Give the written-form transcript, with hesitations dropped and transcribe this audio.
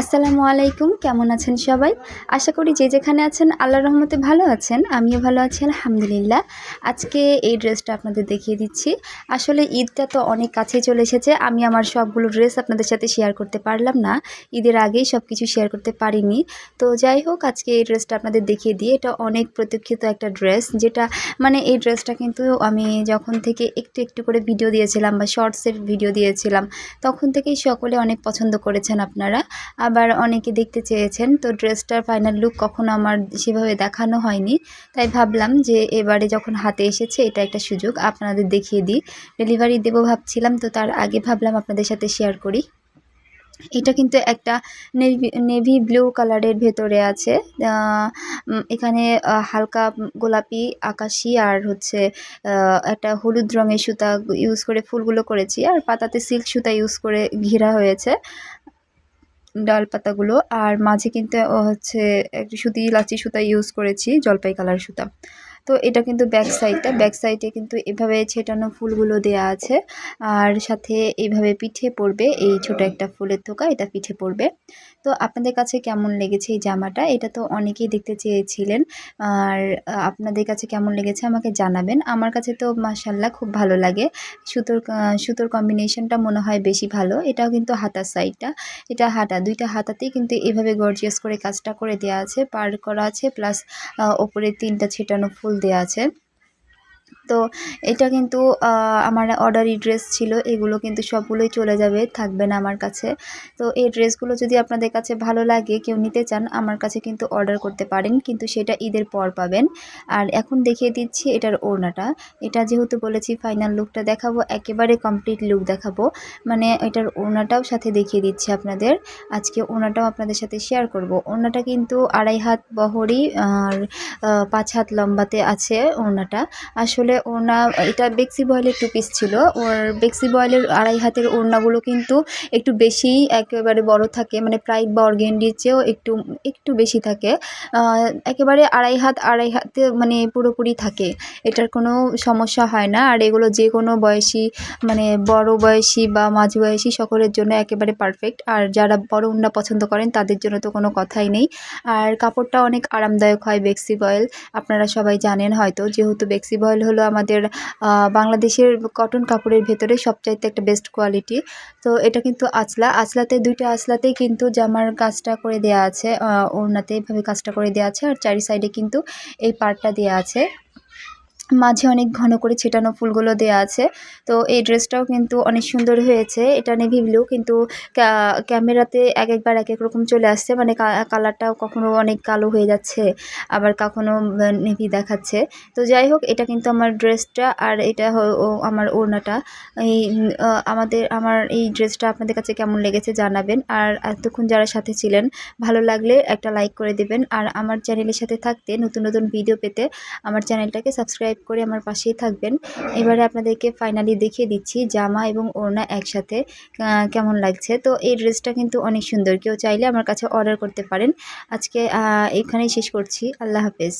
আসসালামু আলাইকুম, কেমন আছেন সবাই? আশা করি যে যেখানে আছেন আল্লাহর রহমতে ভালো আছেন। আমিও ভালো আছি আলহামদুলিল্লাহ। আজকে এই ড্রেসটা আপনাদের দেখিয়ে দিচ্ছি। আসলে ঈদটা তো অনেক কাছেই চলে এসেছে। আমি আমার সবগুলো ড্রেস আপনাদের সাথে শেয়ার করতে পারলাম না। ঈদের আগেই সব কিছু শেয়ার করতে পারিনি। তো যাই হোক, আজকে এই ড্রেসটা আপনাদের দেখিয়ে দিই। এটা অনেক প্রতীক্ষিত একটা ড্রেস, যেটা মানে এই ড্রেসটা কিন্তু আমি যখন থেকে একটু একটু করে ভিডিও দিয়েছিলাম বা শর্টসের ভিডিও দিয়েছিলাম, তখন থেকেই সকলে অনেক পছন্দ করেছেন আপনারা। আবার অনেকে দেখতে চেয়েছেন। তো ড্রেসটার ফাইনাল লুক কখনো আমার সেভাবে দেখানো হয়নি, তাই ভাবলাম যে এবারে যখন হাতে এসেছে এটা একটা সুযোগ, আপনাদের দেখিয়ে দিই। ডেলিভারি দেবো ভাবছিলাম, তো তার আগে ভাবলাম আপনাদের সাথে শেয়ার করি। এটা কিন্তু একটা নেভি ব্লু কালারের ভেতরে আছে। এখানে হালকা গোলাপি, আকাশি আর হচ্ছে একটা হলুদ রঙের সুতা ইউজ করে ফুলগুলো করেছি, আর পাতাতে সিল্ক সুতা ইউজ করে ঘেরা হয়েছে ডাল পাতাগুলো। আর মাঝে কিন্তু হচ্ছে একটু লাচি সুতা ইউজ করেছি, জলপাই কালার সুতা। তো এটা কিন্তু ব্যাক সাইডে কিন্তু এভাবে ছেটানো ফুলগুলো দেয়া আছে, আর সাথে এইভাবে পিঠে পড়বে, এই ছোট একটা ফুলের থোকা, এটা পিঠে পড়বে। তো আপনাদের কাছে কেমন লেগেছে এই জামাটা? এটা তো অনেকেই দেখতে চেয়েছিলেন, আর আপনাদের কাছে কেমন লেগেছে আমাকে জানাবেন। আমার কাছে তো মাশাআল্লাহ খুব ভালো লাগে। সুতোর কম্বিনেশনটা মনে হয় বেশি ভালো। এটাও কিন্তু হাতার সাইডটা, এটা দুইটা হাতাতেই কিন্তু এভাবে গর্জিয়াস করে কাজটা করে দেওয়া আছে, পার করা আছে, প্লাস ওপরে 3টা ছেটানো ফুল দেওয়া আছে। তো এটা কিন্তু আমার অর্ডারি ড্রেস ছিল, এগুলো কিন্তু সবগুলোই চলে যাবে, থাকবে না আমার কাছে। তো এই ড্রেসগুলো যদি আপনাদের কাছে ভালো লাগে, কেউ নিতে চান, আমার কাছে কিন্তু অর্ডার করতে পারেন, কিন্তু সেটা ঈদের পর পাবেন। আর এখন দেখিয়ে দিচ্ছি এটার ওড়নাটা। এটা যেহেতু বলেছি ফাইনাল লুকটা দেখাবো, একেবারে কমপ্লিট লুক দেখাবো, মানে এটার ওড়নাটাও সাথে দেখিয়ে দিচ্ছি আপনাদের। আজকে ওড়নাটাও আপনাদের সাথে শেয়ার করব। ওড়নাটা কিন্তু 2.5 হাত বহরি আর 5 হাত লম্বাতে আছে ওড়নাটা। আসলে ওড়না, এটা বেক্সি বয়েলের 2 পিস ছিল। ওর বেক্সি বয়েলের 2.5 হাতের ওড়নাগুলো কিন্তু একটু বেশিই একেবারে বড় থাকে, মানে প্রাইড বা অর্গেন্ডির চেয়েও একটু বেশি থাকে। একেবারে 2.5 হাতে মানে পুরোপুরি থাকে, এটার কোনো সমস্যা হয় না। আর এগুলো যে কোনো বয়সী, মানে বড় বয়সী বা মাঝ বয়সী সকলের জন্য একেবারে পারফেক্ট। আর যারা বড় ওড়না পছন্দ করেন তাদের জন্য তো কোনো কথাই নেই। আর কাপড়টা অনেক আরামদায়ক হয় বেক্সি বয়েল, আপনারা সবাই জানেন হয়তো, যেহেতু বেক্সি বয়েল হলো আমাদের বাংলাদেশের কটন কাপড়ের ভেতরে সবচাইতে একটা বেস্ট কোয়ালিটি। তো এটা কিন্তু আঁচলাতে 2টা আঁচলাতেই কিন্তু জামার কাজটা করে দেওয়া আছে, ওড়নাতে এভাবে কাজটা করে দেওয়া আছে, আর চারি সাইডে কিন্তু এই পার্টটা দেওয়া আছে, মাঝে অনেক ঘন করে ছেটানো ফুলগুলো দেয়া আছে। তো এই ড্রেসটাও কিন্তু অনেক সুন্দর হয়েছে। এটা নেভি ব্লু, কিন্তু ক্যামেরাতে একবার এক এক রকম চলে আসছে, মানে কালারটাও কখনো অনেক কালো হয়ে যাচ্ছে, আবার কখনো নেভি দেখাচ্ছে। তো যাই হোক, এটা কিন্তু আমার ড্রেসটা, আর এটা আমার ওড়নাটা। এই আমার এই ড্রেসটা আপনাদের কাছে কেমন লেগেছে জানাবেন। আর এতক্ষণ যারা সাথে ছিলেন, ভালো লাগলে একটা লাইক করে দেবেন। আর আমার চ্যানেলের সাথে থাকতে, নতুন নতুন ভিডিও পেতে আমার চ্যানেলটাকে সাবস্ক্রাইব করে আমার পাশেই থাকবেন। এবারে আপনাদেরকে ফাইনালি দেখিয়ে দিচ্ছি জামা এবং ওড়না একসাথে কেমন লাগছে। তো এই ড্রেসটা কিন্তু অনেক সুন্দর, কেউ চাইলে আমার কাছে অর্ডার করতে পারেন। আজকে এখানেই শেষ করছি। আল্লাহ হাফেজ।